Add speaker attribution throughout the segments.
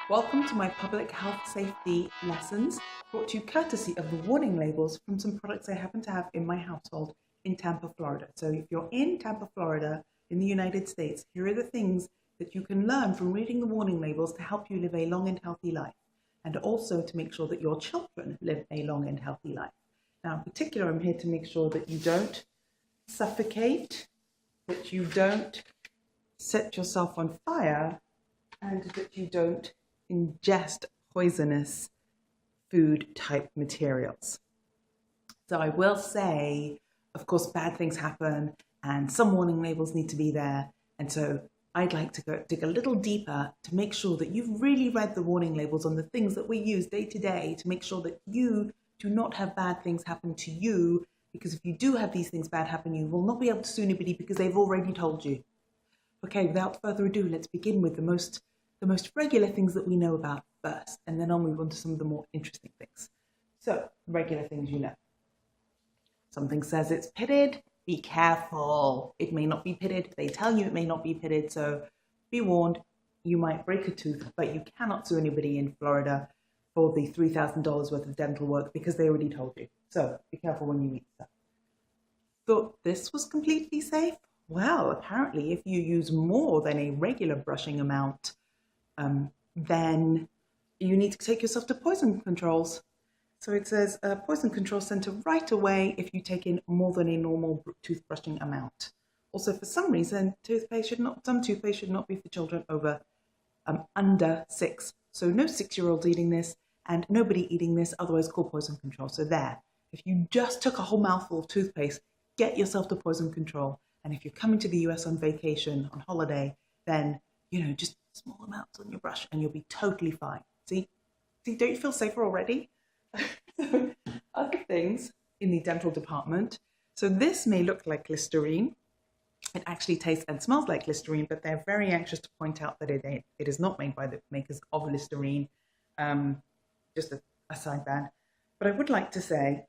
Speaker 1: Welcome to my public health safety lessons, brought to you courtesy of the warning labels from some products I happen to have in my household in Tampa, Florida. So if you're in Tampa, Florida, in the United States, here are the things that you can learn from reading the warning labels to help you live a long and healthy life, and also to make sure that your children live a long and healthy life. Now, in particular, I'm here to make sure that you don't suffocate, that you don't set yourself on fire, and that you don't ingest poisonous food type materials. So I will say, of course, bad things happen and some warning labels need to be there. And so I'd like to go dig a little deeper to make sure that you've really read the warning labels on the things that we use day to day to make sure that you do not have bad things happen to you, because if you do have these things bad happen, you will not be able to sue anybody because they've already told you. Okay, without further ado, let's begin with the most regular things that we know about first, and then I'll move on to some of the more interesting things. So, regular things you know. Something says it's pitted, be careful. It may not be pitted. They tell you it may not be pitted, so be warned, you might break a tooth, but you cannot sue anybody in Florida for the $3,000 worth of dental work because they already told you. So, be careful when you eat stuff. Thought this was completely safe? Well, apparently if you use more than a regular brushing amount, then you need to take yourself to poison controls. So it says poison control center right away if you take in more than a normal toothbrushing amount. Also, for some reason, some toothpaste should not be for children over under 6. So no 6-year-olds eating this, and nobody eating this, otherwise called poison control. So there, if you just took a whole mouthful of toothpaste, get yourself to poison control. And if you're coming to the US on vacation, on holiday, then, just small amounts on your brush and you'll be totally fine. See, don't you feel safer already? So, other things in the dental department. So this may look like Listerine. It actually tastes and smells like Listerine, but they're very anxious to point out that it is not made by the makers of Listerine. Just a sidebar. But I would like to say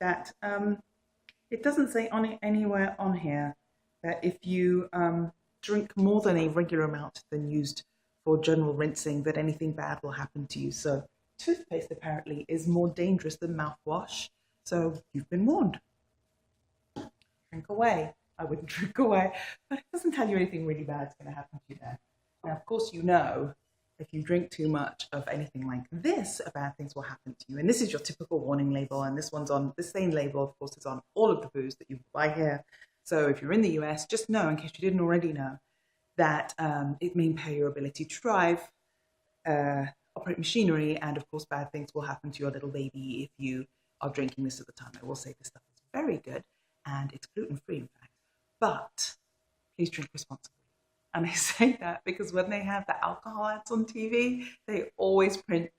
Speaker 1: that it doesn't say on it anywhere on here that if you drink more than a regular amount than used for general rinsing, that anything bad will happen to you. So toothpaste apparently is more dangerous than mouthwash. So you've been warned. Drink away. I wouldn't drink away, but it doesn't tell you anything really bad is going to happen to you there. Now, of course, if you drink too much of anything like this, bad things will happen to you. And this is your typical warning label. And this same label, of course, is on all of the booze that you buy here. So if you're in the US, just know, in case you didn't already know, that it may impair your ability to drive, operate machinery, and of course bad things will happen to your little baby if you are drinking this at the time. I will say this stuff is very good, and it's gluten-free in fact, but please drink responsibly. And I say that because when they have the alcohol ads on TV, they always print,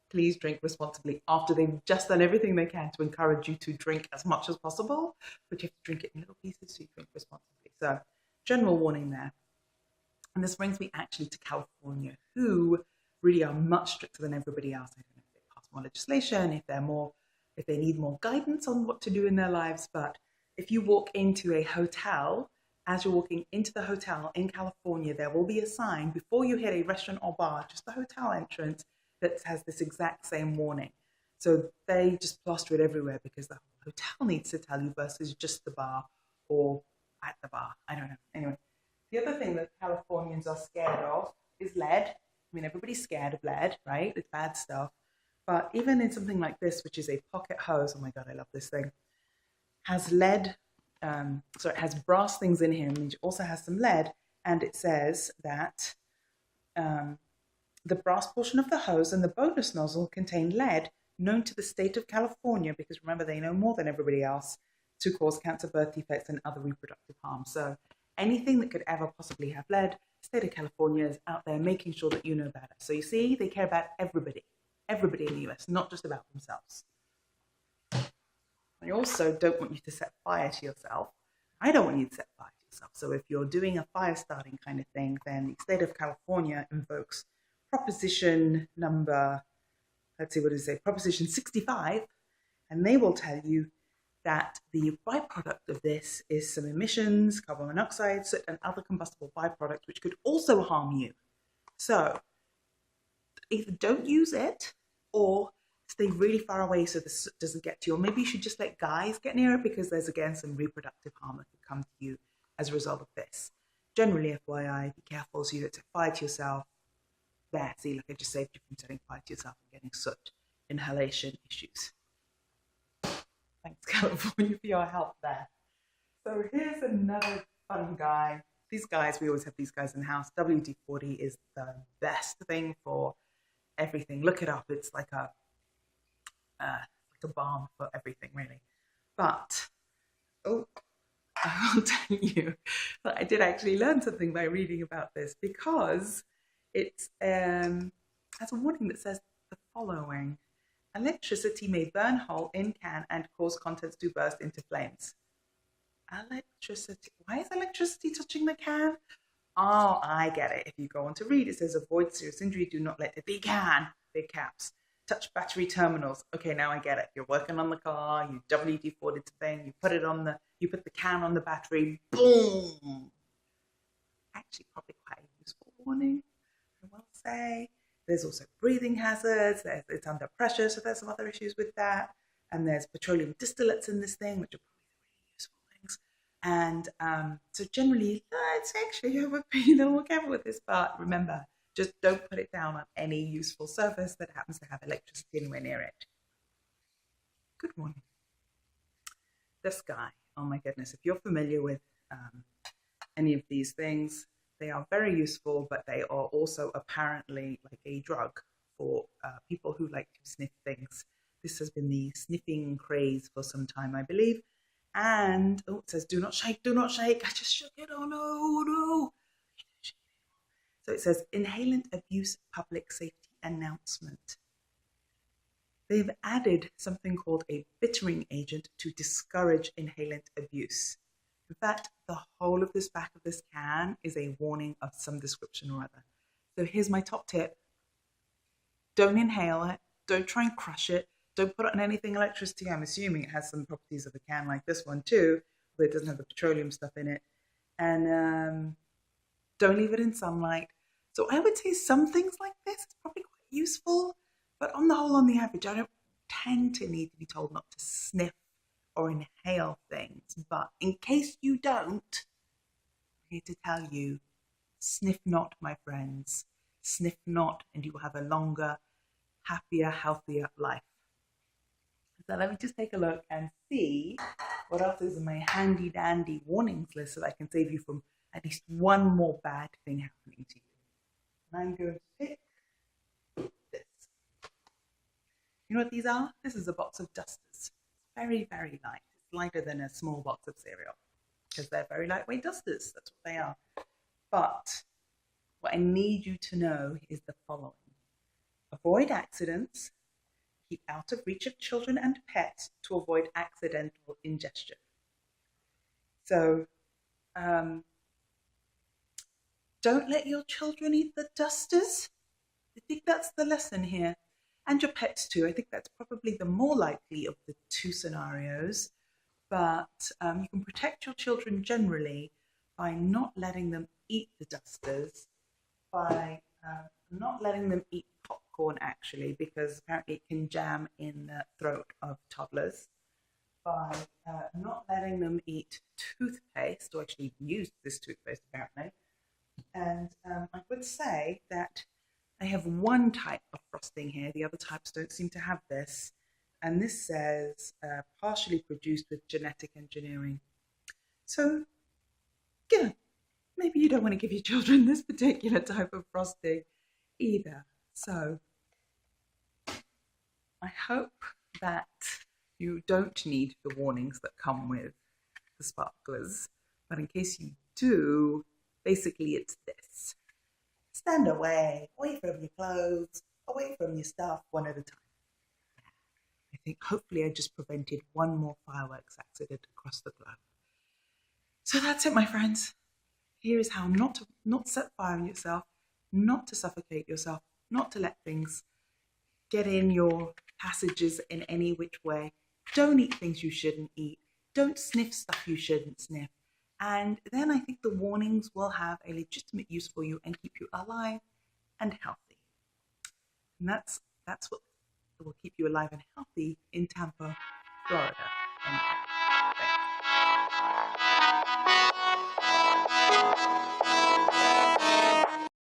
Speaker 1: please drink responsibly, after they've just done everything they can to encourage you to drink as much as possible, but you have to drink it in little pieces so you drink responsibly. So, general warning there. And this brings me actually to California, who really are much stricter than everybody else. I don't know if they pass more legislation, if they need more guidance on what to do in their lives, but if you walk into a hotel, as you're walking into the hotel in California, there will be a sign before you hit a restaurant or bar, just the hotel entrance, that has this exact same warning. So they just plaster it everywhere because the hotel needs to tell you versus just the bar or at the bar. I don't know. Anyway, the other thing that Californians are scared of is lead. I mean, everybody's scared of lead, right? It's bad stuff. But even in something like this, which is a pocket hose, oh my God, I love this thing, has lead, so it has brass things in here, and it also has some lead, and it says that the brass portion of the hose and the bonus nozzle contain lead known to the state of California, because remember, they know more than everybody else, to cause cancer, birth defects, and other reproductive harm. So anything that could ever possibly have lead, the state of California is out there making sure that you know better. So you see, they care about everybody in the US, not just about themselves. I also don't want you to set fire to yourself. I don't want you to set fire to yourself. So if you're doing a fire starting kind of thing, then the state of California invokes proposition number, proposition 65, and they will tell you that the byproduct of this is some emissions, carbon monoxide, soot, and other combustible byproducts, which could also harm you. So either don't use it or stay really far away so this doesn't get to you. Or maybe you should just let guys get near it, because there's again some reproductive harm that could come to you as a result of this. Generally, FYI, be careful so you don't set fire to yourself. There, see, like I just saved you from setting fire to yourself and getting soot inhalation issues. Thanks, California, for your help there. So here's another fun guy. These guys, we always have these guys in the house. WD-40 is the best thing for everything. Look it up. It's like a balm for everything, really. But, oh, I will tell you that I did actually learn something by reading about this, because it has a warning that says the following: electricity may burn hole in can and cause contents to burst into flames. Electricity. Why is electricity touching the can? Oh, I get it. If you go on to read, it says avoid serious injury. Do not let the big big caps, touch battery terminals. Okay, now I get it. You're working on the car, you WD-40 the thing, you put the can on the battery, boom. Actually, probably quite a useful warning, I will say. There's also breathing hazards. It's under pressure, so there's some other issues with that. And there's petroleum distillates in this thing, which are probably really useful things. And so generally, it's actually, you have to be a little more careful with this. But remember, just don't put it down on any useful surface that happens to have electricity anywhere near it. Good morning. This guy, oh my goodness, if you're familiar with any of these things, they are very useful, but they are also apparently like a drug for people who like to sniff things. This has been the sniffing craze for some time, I believe. And, oh, it says, do not shake, do not shake. I just shook it, oh no. So it says, inhalant abuse public safety announcement. They've added something called a bittering agent to discourage inhalant abuse. In fact, the whole of this back of this can is a warning of some description or other. So here's my top tip. Don't inhale it. Don't try and crush it. Don't put it on anything electricity. I'm assuming it has some properties of a can like this one too, but it doesn't have the petroleum stuff in it. And don't leave it in sunlight. So I would say some things like this is probably quite useful, but on the whole, on the average, I don't tend to need to be told not to sniff or inhale things. But in case you don't, I'm here to tell you, sniff not, my friends. Sniff not, and you will have a longer, happier, healthier life. So let me just take a look and see what else is in my handy dandy warnings list so that I can save you from at least one more bad thing happening to you. And I'm going to pick this. You know what these are? This is a box of dusters. Very, very light. It's lighter than a small box of cereal because they're very lightweight dusters. That's what they are. But what I need you to know is the following. Avoid accidents. Keep out of reach of children and pets to avoid accidental ingestion. So, don't let your children eat the dusters. I think that's the lesson here. And your pets too. I think that's probably the more likely of the two scenarios. But you can protect your children generally by not letting them eat the dusters, by not letting them eat popcorn actually, because apparently it can jam in the throat of toddlers, by not letting them eat toothpaste, or actually use this toothpaste apparently. And I would say that I have one type of frosting here. The other types don't seem to have this. And this says partially produced with genetic engineering. So, yeah, maybe you don't want to give your children this particular type of frosting either. So, I hope that you don't need the warnings that come with the sparklers. But in case you do, basically it's this. Stand away from your clothes, away from your stuff, one at a time. I think hopefully I just prevented one more fireworks accident across the globe. So that's it, my friends. Here is how not to set fire on yourself, not to suffocate yourself, not to let things get in your passages in any which way. Don't eat things you shouldn't eat. Don't sniff stuff you shouldn't sniff. And then I think the warnings will have a legitimate use for you and keep you alive and healthy. And that's what will keep you alive and healthy in Tampa, Florida.